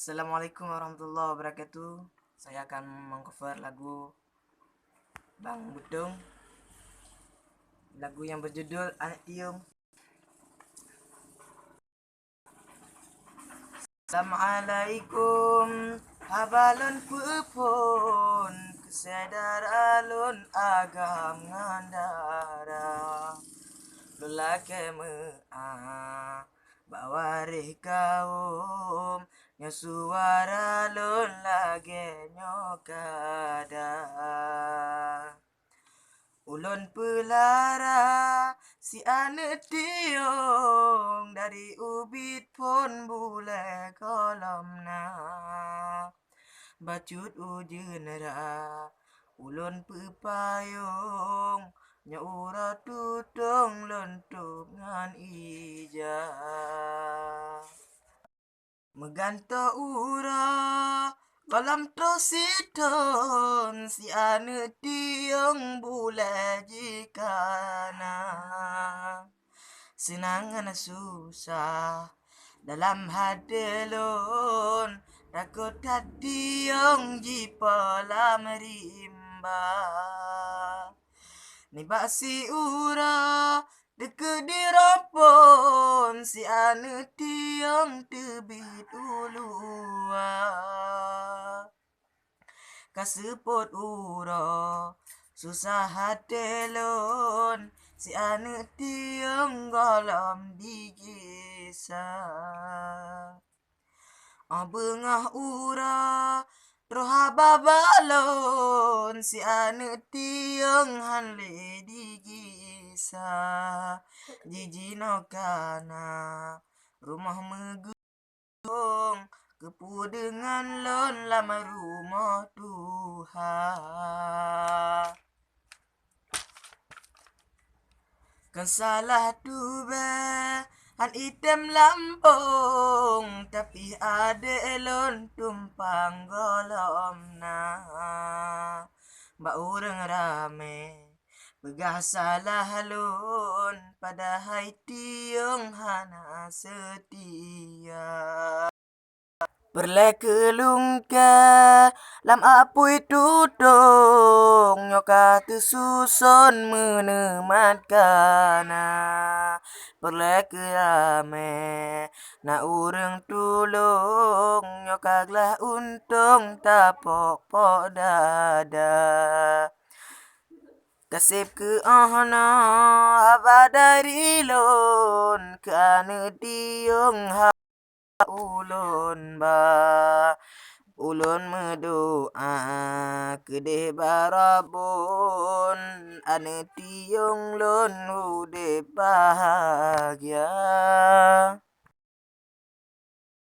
Assalamualaikum warahmatullahi wabarakatuh. Saya akan mengcover lagu Bang Budung, lagu yang berjudul Anak Tiung. Assalamualaikum habalon pupun kesedar alun agam ngandara lelaki mea bawarih kaum nya suara lun lagi nyokada ulun pelara si ane tiung dari ubit pun bule kolamna bacut ujenera ulun pepayung nya ura tutung lentuk ngan ija meganto ura kolam trositon si ane tiung bule jikana senangan susah dalam hadelon takut hatiung jipalam rimba ni basi ura deke diropon si ane tiung tebit ulua kasepot ura susah hatelon si ane tiung golam digisa bengah ura roha babalon si ane tiung hanle digisa jijino kana rumah megung kepu dengan lon lama rumah Tuhan kan salah tube han item lambung tapi ade elon tumpang golomna mbak urang rame begah salah lon pada hai tiung hana setia berlekelungke lam apui tutung nyoka tesuson menemat kana berlekelame na urang tulung nyokaglah untung tapok pok dada kasip ke ahna abadari lon ke ane tiung ulun ba ulun mendoa kedeh barabun ane tiung lun ude bahagia